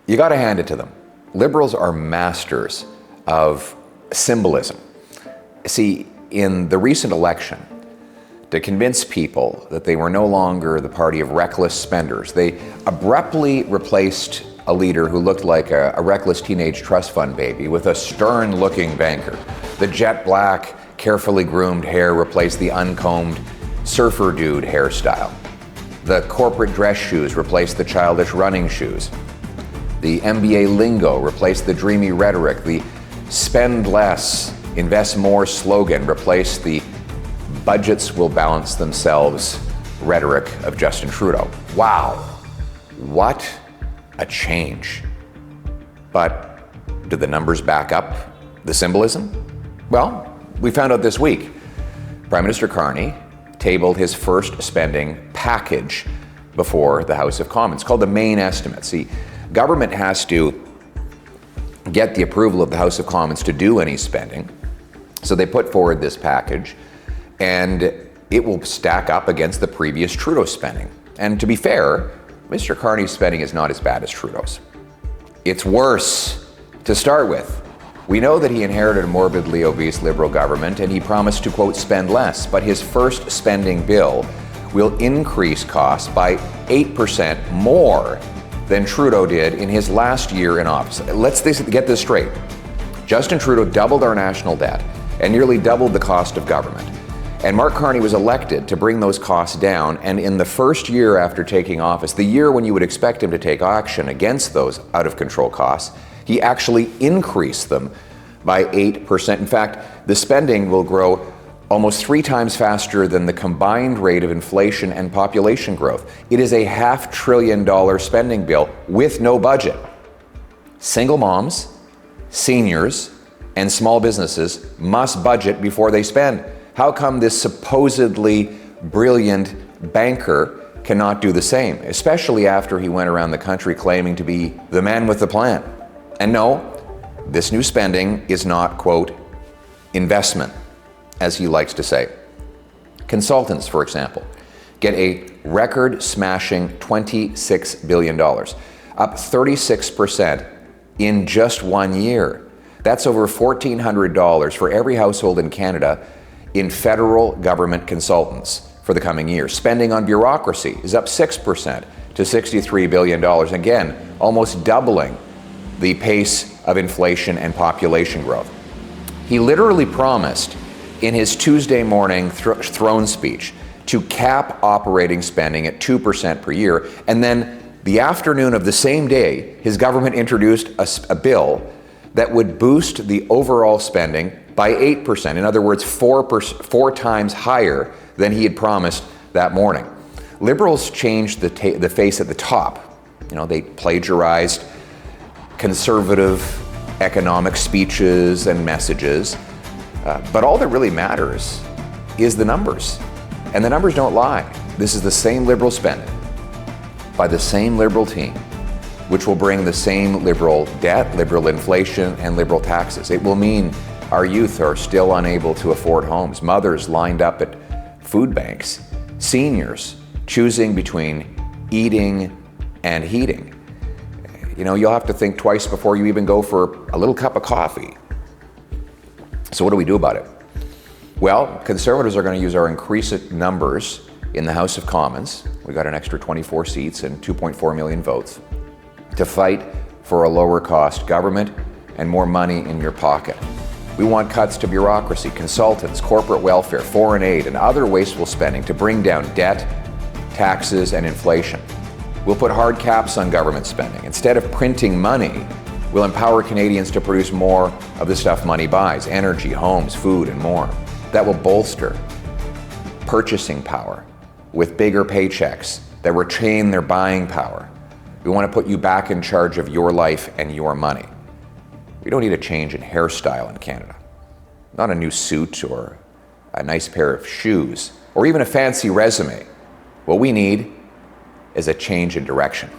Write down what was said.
You got to hand it to them. Liberals are masters of symbolism. See, in the recent election, to convince people that they were no longer the party of reckless spenders, they abruptly replaced a leader who looked like a reckless teenage trust fund baby with a stern-looking banker. The jet black, carefully groomed hair replaced the uncombed surfer dude hairstyle. The corporate dress shoes replaced the childish running shoes. The MBA lingo replaced the dreamy rhetoric. The spend less, invest more slogan replaced the budgets will balance themselves rhetoric of Justin Trudeau. Wow, what a change. But do the numbers back up the symbolism? Well, we found out this week. Prime Minister Carney tabled his first spending package before the House of Commons, called the main estimate. See, government has to get the approval of the House of Commons to do any spending. So they put forward this package, and it will stack up against the previous Trudeau spending. And to be fair, Mr. Carney's spending is not as bad as Trudeau's. It's worse. To start with, we know that he inherited a morbidly obese Liberal government, and he promised to, quote, spend less, but his first spending bill will increase costs by 8% more than Trudeau did in his last year in office. Let's get this straight. Justin Trudeau doubled our national debt and nearly doubled the cost of government. And Mark Carney was elected to bring those costs down, and in the first year after taking office, the year when you would expect him to take action against those out-of-control costs, he actually increased them by 8%. In fact, the spending will grow almost 3 times faster than the combined rate of inflation and population growth. It is a $500 billion spending bill with no budget. Single moms, seniors, and small businesses must budget before they spend. How come this supposedly brilliant banker cannot do the same, especially after he went around the country claiming to be the man with the plan? And no, this new spending is not, quote, investment, as he likes to say. Consultants, for example, get a record-smashing $26 billion, up 36% in just 1 year. That's over $1,400 for every household in Canada in federal government consultants for the coming year. Spending on bureaucracy is up 6% to $63 billion. Again, almost doubling the pace of inflation and population growth. He literally promised in his Tuesday morning throne speech to cap operating spending at 2% per year. And then the afternoon of the same day, his government introduced a bill that would boost the overall spending by 8%. In other words, 4 times higher than he had promised that morning. Liberals changed the face at the top. You know, they plagiarized conservative economic speeches and messages. But all that really matters is the numbers. And the numbers don't lie. This is the same Liberal spending by the same Liberal team, which will bring the same Liberal debt, Liberal inflation, and Liberal taxes. It will mean our youth are still unable to afford homes, mothers lined up at food banks, seniors choosing between eating and heating. You know, you'll have to think twice before you even go for a little cup of coffee. So what do we do about it? Well, Conservatives are going to use our increased numbers in the House of Commons. We got an extra 24 seats and 2.4 million votes to fight for a lower cost government and more money in your pocket. We want cuts to bureaucracy, consultants, corporate welfare, foreign aid, and other wasteful spending to bring down debt, taxes, and inflation. We'll put hard caps on government spending. Instead of printing money, we'll empower Canadians to produce more of the stuff money buys: energy, homes, food, and more. That will bolster purchasing power with bigger paychecks that retain their buying power. We want to put you back in charge of your life and your money. We don't need a change in hairstyle in Canada. Not a new suit or a nice pair of shoes or even a fancy resume. What we need is a change in direction.